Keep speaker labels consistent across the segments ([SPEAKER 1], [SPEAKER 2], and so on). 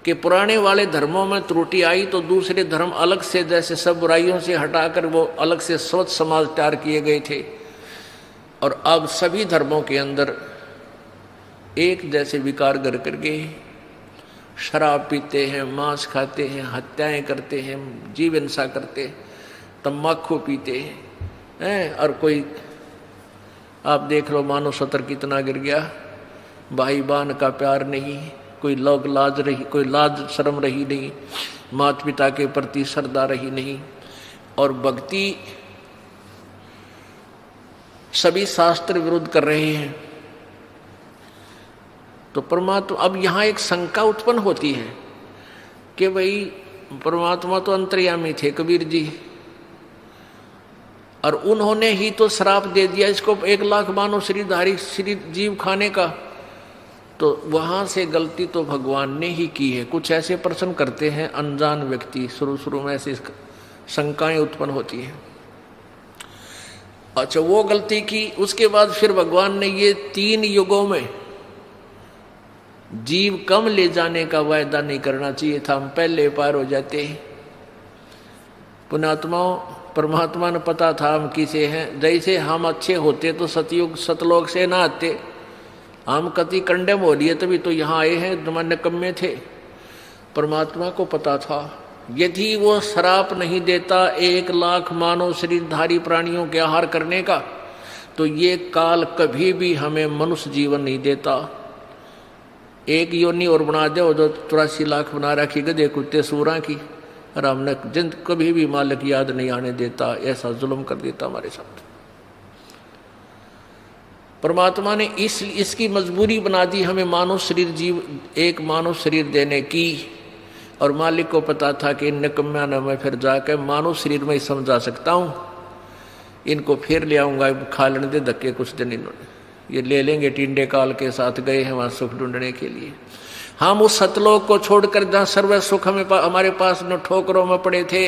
[SPEAKER 1] कि पुराने वाले धर्मों में त्रुटि आई तो दूसरे धर्म अलग से, जैसे सब बुराइयों से हटाकर वो अलग से स्वच्छ समाज तैयार किए गए थे, और अब सभी धर्मों के अंदर एक जैसे विकार कर करके शराब पीते हैं, मांस खाते हैं, हत्याएं करते हैं, जीव हिंसा करते हैं, तम्बाकू पीते हैं, और कोई आप देख लो मानव सतर कितना गिर गया। भाई बहन का प्यार नहीं, कोई लोग लाज रही, कोई लाज शर्म रही नहीं, माता पिता के प्रति श्रद्धा रही नहीं, और भक्ति सभी शास्त्र विरुद्ध कर रहे हैं। तो परमात्मा, अब यहाँ एक शंका उत्पन्न होती है कि भाई परमात्मा तो अंतर्यामी थे कबीर जी, और उन्होंने ही तो श्राप दे दिया इसको 1 लाख मानव शरीरधारी शरीर जीव खाने का, तो वहां से गलती तो भगवान ने ही की है। कुछ ऐसे प्रश्न करते हैं अनजान व्यक्ति, शुरू में ऐसी शंकाएं उत्पन्न होती हैं। अच्छा, वो गलती की, उसके बाद फिर भगवान ने ये 3 युगों में जीव कम ले जाने का वायदा नहीं करना चाहिए था, हम पहले पार हो जाते। पुण्यात्माओं, परमात्मा ने पता था हम किसे हैं। जैसे हम अच्छे होते तो सतयुग सतलोक से ना आते, हम कति कंडेम हो लिए तभी तो यहाँ आए हैं, जमाने कम्मे थे। परमात्मा को पता था यदि वो श्राप नहीं देता 1 लाख मानव शरीरधारी प्राणियों के आहार करने का, तो ये काल कभी भी हमें मनुष्य जीवन नहीं देता। 1 योनि और बना दो, जो 84 लाख बना रखी गधे कुत्ते सूरा की, और हमने जिंद कभी भी मालिक याद नहीं आने देता, ऐसा जुल्म कर देता हमारे साथ। परमात्मा ने इसकी मजबूरी बना दी हमें मानव शरीर जीव, 1 मानव शरीर देने की, और मालिक को पता था कि इन निकम्या ने मैं फिर जाकर मानव शरीर में ही समझा सकता हूँ, इनको फिर ले आऊँगा, खा लेने दे धक्के कुछ दिन, इन्होंने ये ले लेंगे। टिंडे काल के साथ गए हैं वहाँ सुख ढूंढने के लिए। हम उस सतलोक को छोड़कर जहाँ सर्व सुख हमारे पास न ठोकरों में पड़े थे,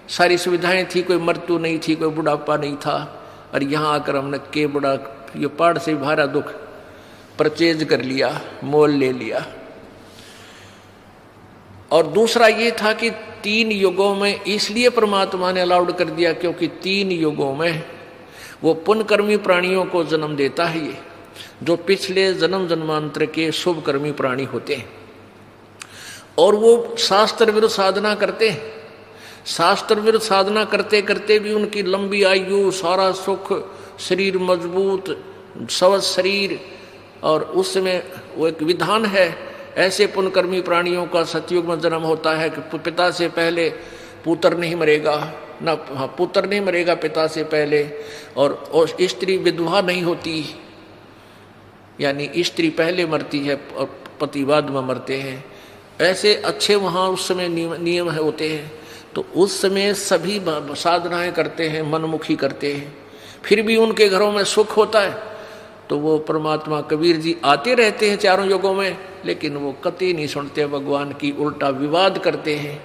[SPEAKER 1] सारी सुविधाएं थी, कोई मृत्यु नहीं थी, कोई बुढ़ापा नहीं था, और यहाँ आकर हमने के बड़ा ये पहाड़ से भारा दुख परचेज कर लिया, मोल ले लिया। और दूसरा ये था कि 3 युगों में इसलिए परमात्मा ने अलाउड कर दिया क्योंकि 3 युगों में वो पुण्यकर्मी प्राणियों को जन्म देता है, ये जो पिछले जन्म जन्मांतर के शुभ कर्मी प्राणी होते हैं, और वो शास्त्र विरुद्ध साधना करते हैं। शास्त्र विरुद्ध साधना करते करते भी उनकी लंबी आयु, सारा सुख, शरीर मजबूत, स्वस्थ शरीर, और उसमें वो एक विधान है, ऐसे पुण्यकर्मी प्राणियों का सतयुग में जन्म होता है कि पिता से पहले पुत्र नहीं मरेगा, ना पुत्र नहीं मरेगा पिता से पहले, और स्त्री विधवा नहीं होती, यानी स्त्री पहले मरती है और पति बाद में मरते हैं। ऐसे अच्छे वहाँ उस समय नियम होते हैं। तो उस समय सभी साधनाएं करते हैं, मनमुखी करते हैं, फिर भी उनके घरों में सुख होता है। तो वो परमात्मा कबीर जी आते रहते हैं 4 युगों में, लेकिन वो कतई नहीं सुनते भगवान की, उल्टा विवाद करते हैं।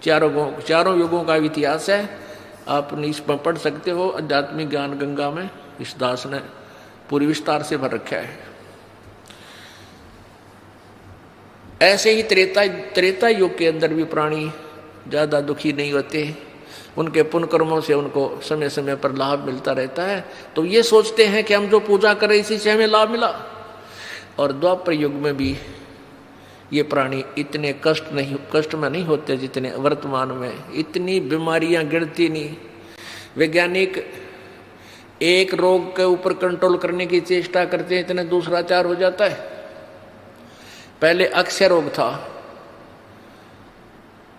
[SPEAKER 1] 4 युगों का इतिहास है, आप इसमें पढ़ सकते हो, आध्यात्मिक ज्ञान गंगा में इस दास ने पूरी विस्तार से भर रखा है। ऐसे ही त्रेता युग के अंदर भी प्राणी ज्यादा दुखी नहीं होते, उनके पुण्य कर्मों से उनको समय समय पर लाभ मिलता रहता है। तो ये सोचते हैं कि हम जो पूजा करें इसी से हमें लाभ मिला। और द्वापर युग में भी ये प्राणी इतने कष्ट में नहीं होते जितने वर्तमान में। इतनी बीमारियां गिरती नहीं। वैज्ञानिक एक रोग के ऊपर कंट्रोल करने की चेष्टा करते हैं, इतने दूसरा 4 हो जाता है। पहले अक्षय रोग था,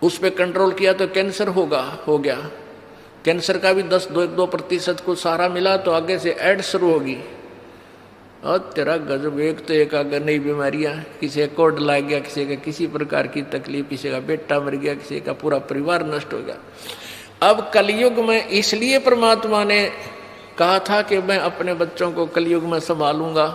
[SPEAKER 1] उस पर कंट्रोल किया तो कैंसर हो गया। कैंसर का भी 2% को सहारा मिला, तो आगे से एड्स शुरू होगी। और तेरा गजब, एक तो एक आगे नई बीमारियां, किसी का कोड लग गया, किसी का किसी प्रकार की तकलीफ, किसी का बेटा मर गया, किसी का पूरा परिवार नष्ट हो गया। अब कलयुग में इसलिए परमात्मा ने कहा था कि मैं अपने बच्चों को कलयुग में संभालूंगा,